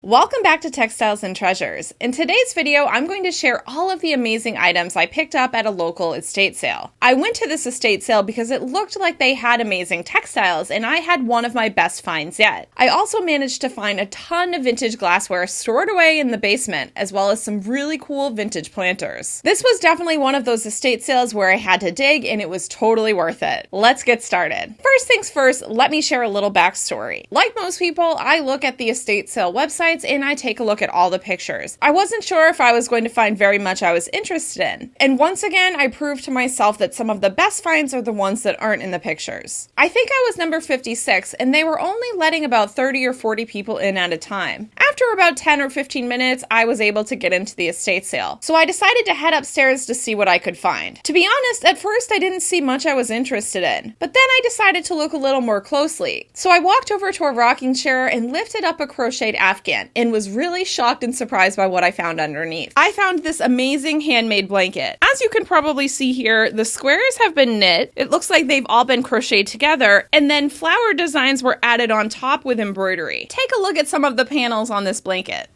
Welcome back to Textiles and Treasures. In today's video, I'm going to share all of the amazing items I picked up at a local estate sale. I went to this estate sale because it looked like they had amazing textiles and I had one of my best finds yet. I also managed to find a ton of vintage glassware stored away in the basement, as well as some really cool vintage planters. This was definitely one of those estate sales where I had to dig and it was totally worth it. Let's get started. First things first, let me share a little backstory. Like most people, I look at the estate sale websites and I take a look at all the pictures. I wasn't sure if I was going to find very much I was interested in. And once again, I proved to myself that some of the best finds are the ones that aren't in the pictures. I think I was number 56 and they were only letting about 30 or 40 people in at a time. After about 10 or 15 minutes, I was able to get into the estate sale. So I decided to head upstairs to see what I could find. To be honest, at first I didn't see much I was interested in, but then I decided to look a little more closely. So I walked over to a rocking chair and lifted up a crocheted Afghan and was really shocked and surprised by what I found underneath. I found this amazing handmade blanket. As you can probably see here, the squares have been knit. It looks like they've all been crocheted together, and then flower designs were added on top with embroidery. Take a look at some of the panels on this blanket.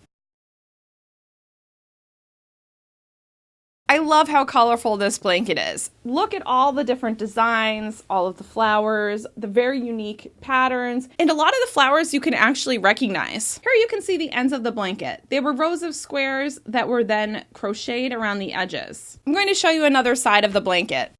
I love how colorful this blanket is. Look at all the different designs, all of the flowers, the very unique patterns, and a lot of the flowers you can actually recognize. Here you can see the ends of the blanket. They were rows of squares that were then crocheted around the edges. I'm going to show you another side of the blanket.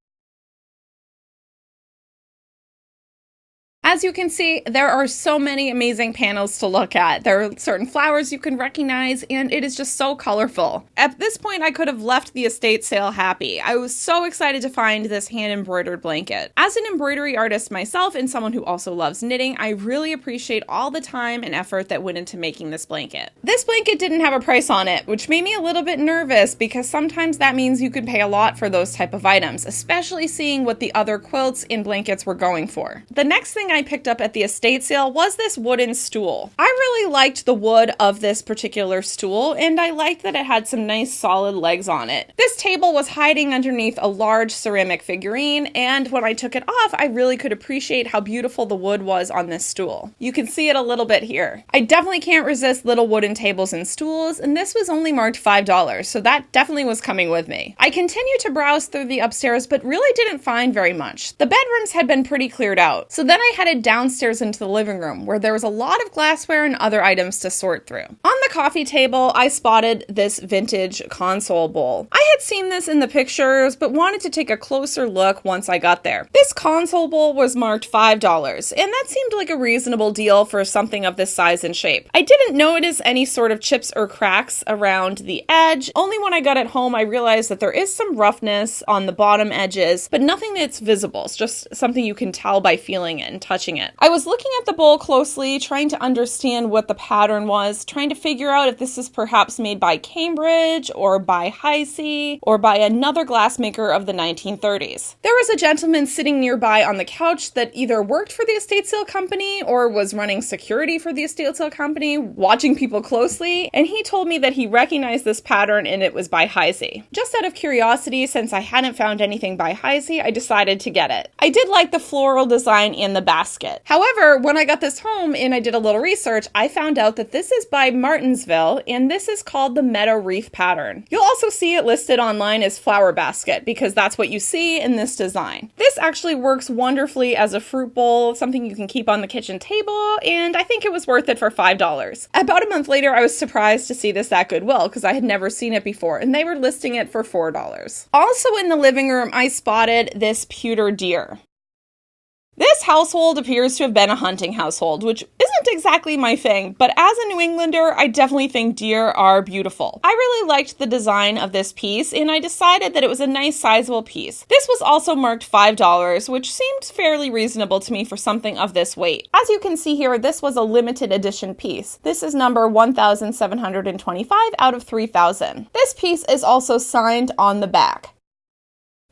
As you can see, there are so many amazing panels to look at. There are certain flowers you can recognize, and it is just so colorful. At this point, I could have left the estate sale happy. I was so excited to find this hand-embroidered blanket. As an embroidery artist myself and someone who also loves knitting, I really appreciate all the time and effort that went into making this blanket. This blanket didn't have a price on it, which made me a little bit nervous because sometimes that means you could pay a lot for those type of items, especially seeing what the other quilts and blankets were going for. The next thing I picked up at the estate sale was this wooden stool. I really liked the wood of this particular stool, and I liked that it had some nice solid legs on it. This table was hiding underneath a large ceramic figurine, and when I took it off, I really could appreciate how beautiful the wood was on this stool. You can see it a little bit here. I definitely can't resist little wooden tables and stools, and this was only marked $5, so that definitely was coming with me. I continued to browse through the upstairs, but really didn't find very much. The bedrooms had been pretty cleared out, so then I headed downstairs into the living room where there was a lot of glassware and other items to sort through. On the coffee table, I spotted this vintage console bowl. I had seen this in the pictures, but wanted to take a closer look once I got there. This console bowl was marked $5, and that seemed like a reasonable deal for something of this size and shape. I didn't notice any sort of chips or cracks around the edge. Only when I got it home, I realized that there is some roughness on the bottom edges, but nothing that's visible. It's just something you can tell by feeling it and touching it. I was looking at the bowl closely, trying to understand what the pattern was, trying to figure out if this is perhaps made by Cambridge or by Haeger or by another glassmaker of the 1930s. There was a gentleman sitting nearby on the couch that either worked for the estate sale company or was running security for the estate sale company, watching people closely, and he told me that he recognized this pattern and it was by Haeger. Just out of curiosity, since I hadn't found anything by Haeger, I decided to get it. I did like the floral design in the basket. However, when I got this home and I did a little research, I found out that this is by Martinsville and this is called the Meadow Wreath pattern. You'll also see it listed online as flower basket because that's what you see in this design. This actually works wonderfully as a fruit bowl, something you can keep on the kitchen table, and I think it was worth it for $5. About a month later, I was surprised to see this at Goodwill because I had never seen it before and they were listing it for $4. Also in the living room, I spotted this pewter deer. This household appears to have been a hunting household, which isn't exactly my thing, but as a New Englander, I definitely think deer are beautiful. I really liked the design of this piece, and I decided that it was a nice sizable piece. This was also marked $5, which seemed fairly reasonable to me for something of this weight. As you can see here, this was a limited edition piece. This is number 1725 out of 3000. This piece is also signed on the back.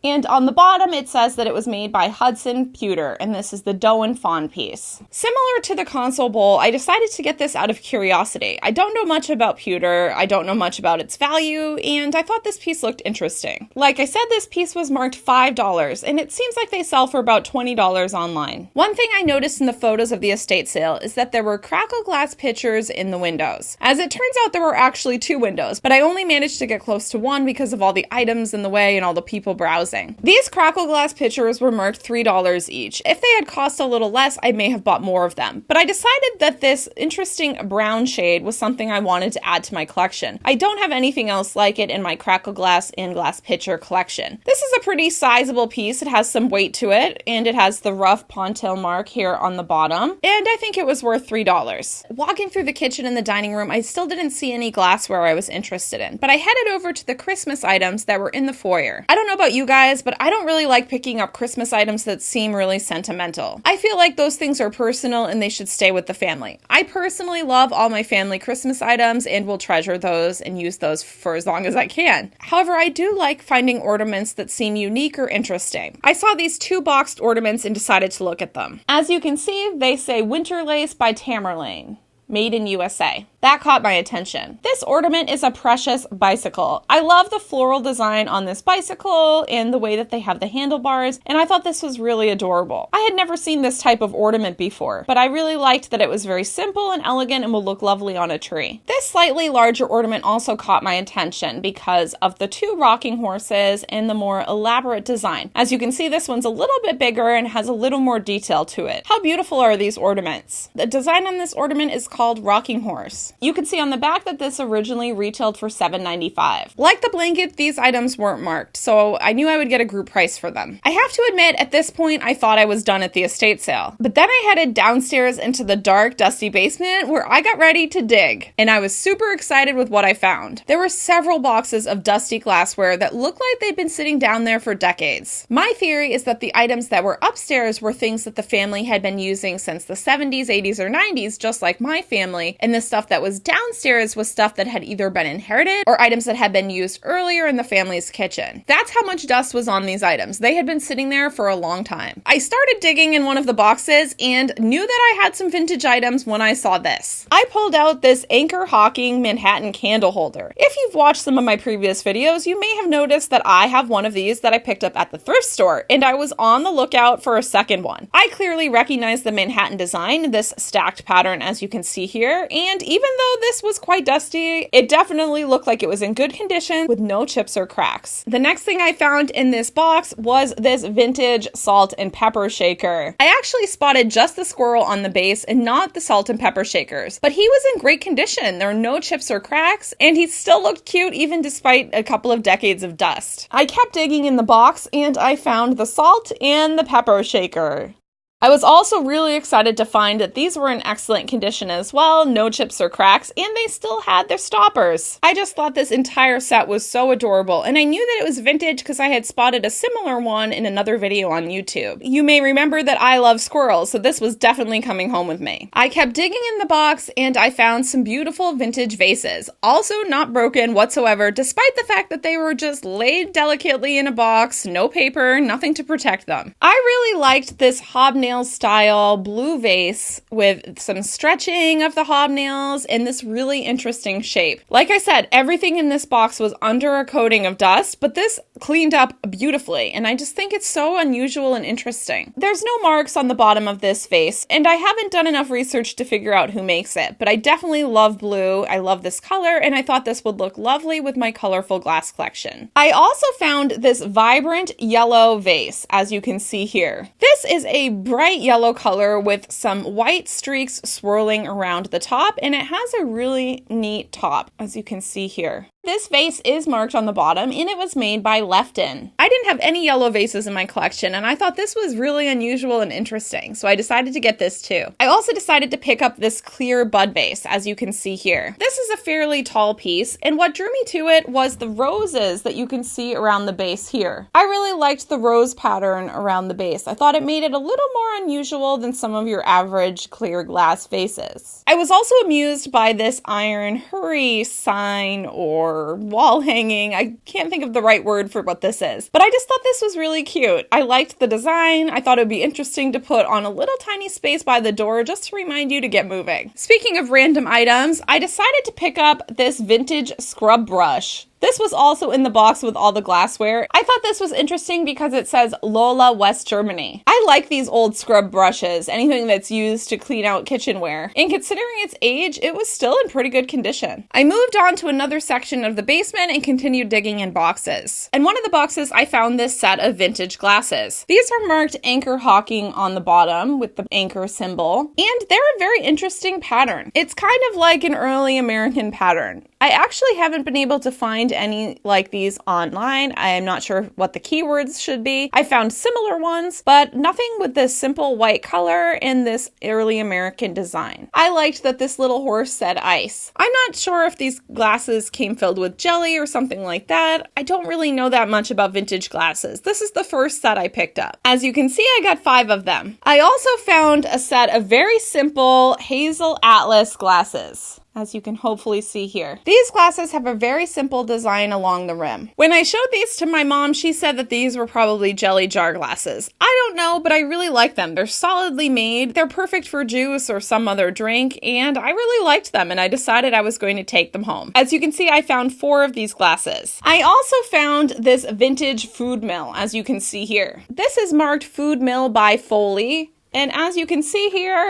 And on the bottom, it says that it was made by Hudson Pewter, and this is the doe and fawn piece. Similar to the console bowl, I decided to get this out of curiosity. I don't know much about pewter, I don't know much about its value, and I thought this piece looked interesting. Like I said, this piece was marked $5, and it seems like they sell for about $20 online. One thing I noticed in the photos of the estate sale is that there were crackle glass pictures in the windows. As it turns out, there were actually 2 windows, but I only managed to get close to one because of all the items in the way and all the people browsing. These crackle glass pitchers were marked $3 each. If they had cost a little less, I may have bought more of them. But I decided that this interesting brown shade was something I wanted to add to my collection. I don't have anything else like it in my crackle glass and glass pitcher collection. This is a pretty sizable piece. It has some weight to it, and it has the rough pontil mark here on the bottom, and I think it was worth $3. Walking through the kitchen and the dining room, I still didn't see any glassware I was interested in, but I headed over to the Christmas items that were in the foyer. I don't know about you guys, but I don't really like picking up Christmas items that seem really sentimental. I feel like those things are personal and they should stay with the family. I personally love all my family Christmas items and will treasure those and use those for as long as I can. However, I do like finding ornaments that seem unique or interesting. I saw these 2 boxed ornaments and decided to look at them. As you can see, they say Winter Lace by Tamerlane, made in USA. That caught my attention. This ornament is a precious bicycle. I love the floral design on this bicycle and the way that they have the handlebars, and I thought this was really adorable. I had never seen this type of ornament before, but I really liked that it was very simple and elegant and will look lovely on a tree. This slightly larger ornament also caught my attention because of the 2 rocking horses and the more elaborate design. As you can see, this one's a little bit bigger and has a little more detail to it. How beautiful are these ornaments? The design on this ornament is called Rocking Horse. You can see on the back that this originally retailed for $7.95. Like the blanket, these items weren't marked, so I knew I would get a group price for them. I have to admit, at this point, I thought I was done at the estate sale. But then I headed downstairs into the dark, dusty basement where I got ready to dig, and I was super excited with what I found. There were several boxes of dusty glassware that looked like they'd been sitting down there for decades. My theory is that the items that were upstairs were things that the family had been using since the 70s, 80s, or 90s, just like my family, and the stuff that was downstairs was stuff that had either been inherited or items that had been used earlier in the family's kitchen. That's how much dust was on these items. They had been sitting there for a long time. I started digging in one of the boxes and knew that I had some vintage items when I saw this. I pulled out this Anchor Hocking Manhattan candle holder. If you've watched some of my previous videos, you may have noticed that I have one of these that I picked up at the thrift store, and I was on the lookout for a second one. I clearly recognized the Manhattan design, this stacked pattern as you can see here, and even though this was quite dusty, it definitely looked like it was in good condition with no chips or cracks. The next thing I found in this box was this vintage salt and pepper shaker. I actually spotted just the squirrel on the base and not the salt and pepper shakers, but he was in great condition. There were no chips or cracks, and he still looked cute even despite a couple of decades of dust. I kept digging in the box and I found the salt and the pepper shaker. I was also really excited to find that these were in excellent condition as well, no chips or cracks, and they still had their stoppers. I just thought this entire set was so adorable, and I knew that it was vintage because I had spotted a similar one in another video on YouTube. You may remember that I love squirrels, so this was definitely coming home with me. I kept digging in the box, and I found some beautiful vintage vases, also not broken whatsoever, despite the fact that they were just laid delicately in a box, no paper, nothing to protect them. I really liked this hobnail style blue vase with some stretching of the hobnails and this really interesting shape. Like I said, everything in this box was under a coating of dust, but this cleaned up beautifully, and I just think it's so unusual and interesting. There's no marks on the bottom of this vase, and I haven't done enough research to figure out who makes it, but I definitely love blue. I love this color, and I thought this would look lovely with my colorful glass collection. I also found this vibrant yellow vase, as you can see here. This is a bright yellow color with some white streaks swirling around the top, and it has a really neat top, as you can see here. This vase is marked on the bottom, and it was made by Lefton. I didn't have any yellow vases in my collection, and I thought this was really unusual and interesting, so I decided to get this too. I also decided to pick up this clear bud vase, as you can see here. This is a fairly tall piece, and what drew me to it was the roses that you can see around the base here. I really liked the rose pattern around the base. I thought it made it a little more unusual than some of your average clear glass vases. I was also amused by this iron hurry sign or or wall hanging. I can't think of the right word for what this is, but I just thought this was really cute. I liked the design. I thought it would be interesting to put on a little tiny space by the door just to remind you to get moving. Speaking of random items, I decided to pick up this vintage scrub brush. This was also in the box with all the glassware. I thought this was interesting because it says Lola, West Germany. I like these old scrub brushes, anything that's used to clean out kitchenware. And considering its age, it was still in pretty good condition. I moved on to another section of the basement and continued digging in boxes. In one of the boxes, I found this set of vintage glasses. These are marked Anchor Hocking on the bottom with the anchor symbol, and they're a very interesting pattern. It's kind of like an early American pattern. I actually haven't been able to find any like these online. I am not sure what the keywords should be. I found similar ones, but nothing with this simple white color and this early American design. I liked that this little horse said ice. I'm not sure if these glasses came filled with jelly or something like that. I don't really know that much about vintage glasses. This is the first set I picked up. As you can see, I got 5 of them. I also found a set of very simple Hazel Atlas glasses, as you can hopefully see here. These glasses have a very simple design along the rim. When I showed these to my mom, she said that these were probably jelly jar glasses. I don't know, but I really like them. They're solidly made. They're perfect for juice or some other drink, and I really liked them, and I decided I was going to take them home. As you can see, I found 4 of these glasses. I also found this vintage food mill, as you can see here. This is marked Food Mill by Foley, and as you can see here,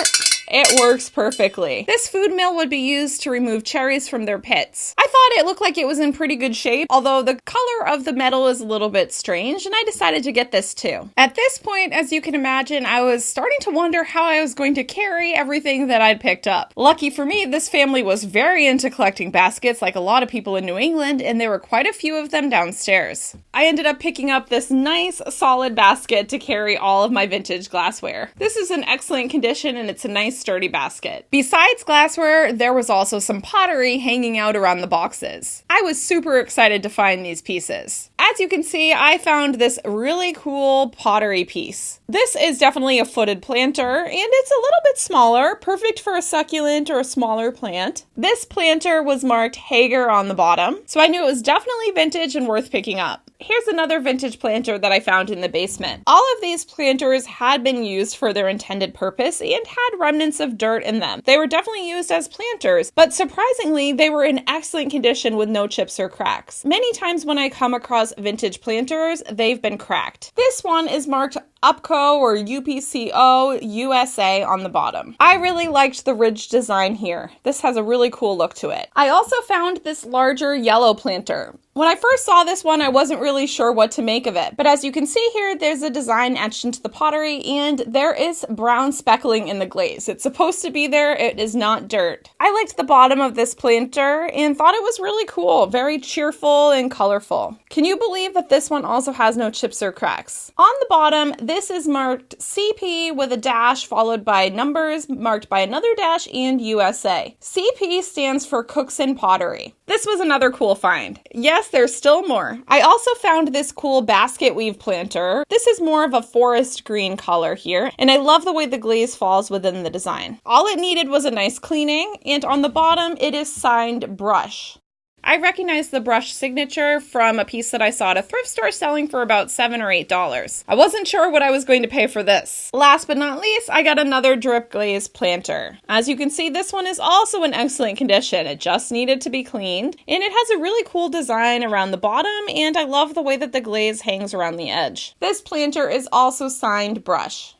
it works perfectly. This food mill would be used to remove cherries from their pits. I thought it looked like it was in pretty good shape, although the color of the metal is a little bit strange, and I decided to get this too. At this point, as you can imagine, I was starting to wonder how I was going to carry everything that I'd picked up. Lucky for me, this family was very into collecting baskets, like a lot of people in New England, and there were quite a few of them downstairs. I ended up picking up this nice, solid basket to carry all of my vintage glassware. This is in excellent condition, and it's a nice sturdy basket. Besides glassware, there was also some pottery hanging out around the boxes. I was super excited to find these pieces. As you can see, I found this really cool pottery piece. This is definitely a footed planter, and it's a little bit smaller, perfect for a succulent or a smaller plant. This planter was marked Haeger on the bottom, so I knew it was definitely vintage and worth picking up. Here's another vintage planter that I found in the basement. All of these planters had been used for their intended purpose and had remnants of dirt in them. They were definitely used as planters, but surprisingly, they were in excellent condition with no chips or cracks. Many times when I come across vintage planters, they've been cracked. This one is marked UPCO or UPCO USA on the bottom. I really liked the ridge design here. This has a really cool look to it. I also found this larger yellow planter. When I first saw this one, I wasn't really sure what to make of it, but as you can see here, there's a design etched into the pottery, and there is brown speckling in the glaze. It's supposed to be there, it is not dirt. I liked the bottom of this planter and thought it was really cool, very cheerful and colorful. Can you believe that this one also has no chips or cracks? On the bottom, this is marked CP with a dash followed by numbers marked by another dash and USA. CP stands for Cookson Pottery. This was another cool find. Yes, there's still more. I also found this cool basket weave planter. This is more of a forest green color here, and I love the way the glaze falls within the design. All it needed was a nice cleaning, and on the bottom it is signed brush. I recognize the brush signature from a piece that I saw at a thrift store selling for about $7 or $8. I wasn't sure what I was going to pay for this. Last but not least, I got another drip glaze planter. As you can see, this one is also in excellent condition. It just needed to be cleaned, and it has a really cool design around the bottom, and I love the way that the glaze hangs around the edge. This planter is also signed brush.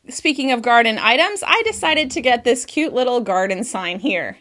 Speaking of garden items, I decided to get this cute little garden sign here.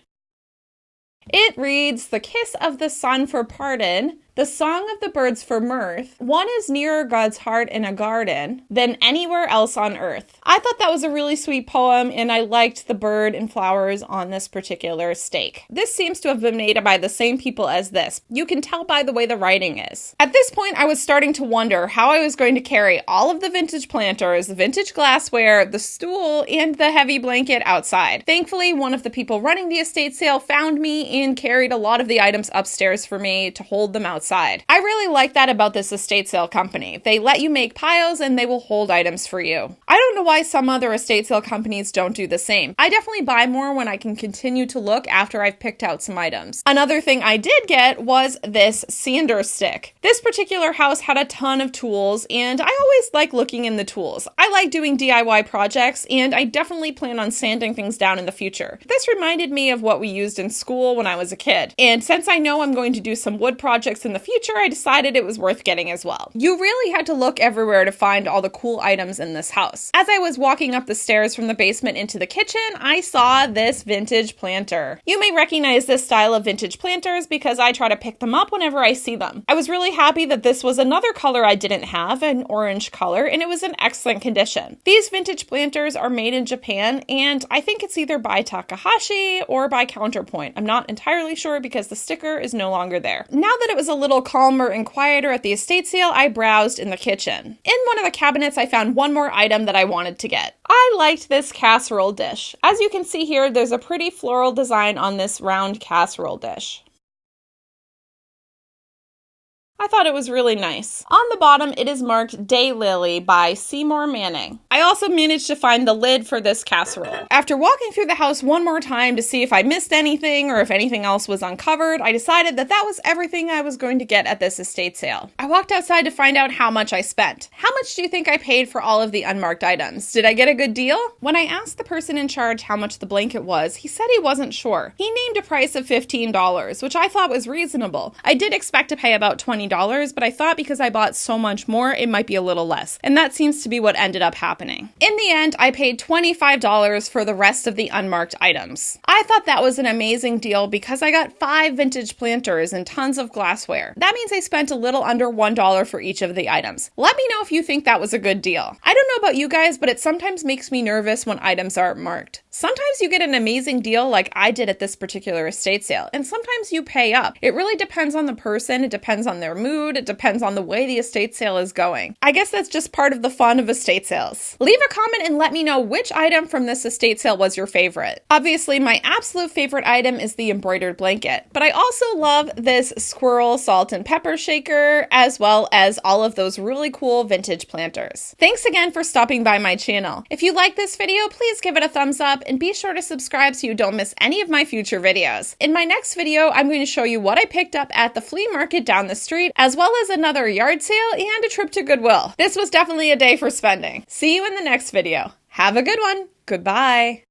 It reads, "The kiss of the sun for pardon, the song of the birds for mirth. One is nearer God's heart in a garden than anywhere else on earth." I thought that was a really sweet poem, and I liked the bird and flowers on this particular stake. This seems to have been made by the same people as this. You can tell by the way the writing is. At this point, I was starting to wonder how I was going to carry all of the vintage planters, the vintage glassware, the stool, and the heavy blanket outside. Thankfully, one of the people running the estate sale found me and carried a lot of the items upstairs for me to hold them outside. outside. I really like that about this estate sale company. They let you make piles and they will hold items for you. I don't know why some other estate sale companies don't do the same. I definitely buy more when I can continue to look after I've picked out some items. Another thing I did get was this sander stick. This particular house had a ton of tools, and I always like looking in the tools. I like doing DIY projects, and I definitely plan on sanding things down in the future. This reminded me of what we used in school when I was a kid, and since I know I'm going to do some wood projects in the future, I decided it was worth getting as well. You really had to look everywhere to find all the cool items in this house. As I was walking up the stairs from the basement into the kitchen, I saw this vintage planter. You may recognize this style of vintage planters because I try to pick them up whenever I see them. I was really happy that this was another color I didn't have, an orange color, and it was in excellent condition. These vintage planters are made in Japan, and I think it's either by Takahashi or by Counterpoint. I'm not entirely sure because the sticker is no longer there. Now that it was a little calmer and quieter at the estate sale, I browsed in the kitchen. In one of the cabinets, I found one more item that I wanted to get. I liked this casserole dish. As you can see here, there's a pretty floral design on this round casserole dish. I thought it was really nice. On the bottom, it is marked Daylily by Seymour Manning. I also managed to find the lid for this casserole. After walking through the house one more time to see if I missed anything or if anything else was uncovered, I decided that that was everything I was going to get at this estate sale. I walked outside to find out how much I spent. How much do you think I paid for all of the unmarked items? Did I get a good deal? When I asked the person in charge how much the blanket was, he said he wasn't sure. He named a price of $15, which I thought was reasonable. I did expect to pay about $20, but I thought because I bought so much more, it might be a little less. And that seems to be what ended up happening. In the end, I paid $25 for the rest of the unmarked items. I thought that was an amazing deal because I got 5 vintage planters and tons of glassware. That means I spent a little under $1 for each of the items. Let me know if you think that was a good deal. I don't know about you guys, but it sometimes makes me nervous when items aren't marked. Sometimes you get an amazing deal like I did at this particular estate sale, and sometimes you pay up. It really depends on the person, it depends on their mood, it depends on the way the estate sale is going. I guess that's just part of the fun of estate sales. Leave a comment and let me know which item from this estate sale was your favorite. Obviously, my absolute favorite item is the embroidered blanket, but I also love this squirrel salt and pepper shaker, as well as all of those really cool vintage planters. Thanks again for stopping by my channel. If you like this video, please give it a thumbs up and be sure to subscribe so you don't miss any of my future videos. In my next video, I'm going to show you what I picked up at the flea market down the street, as well as another yard sale and a trip to Goodwill. This was definitely a day for spending. See you in the next video. Have a good one. Goodbye.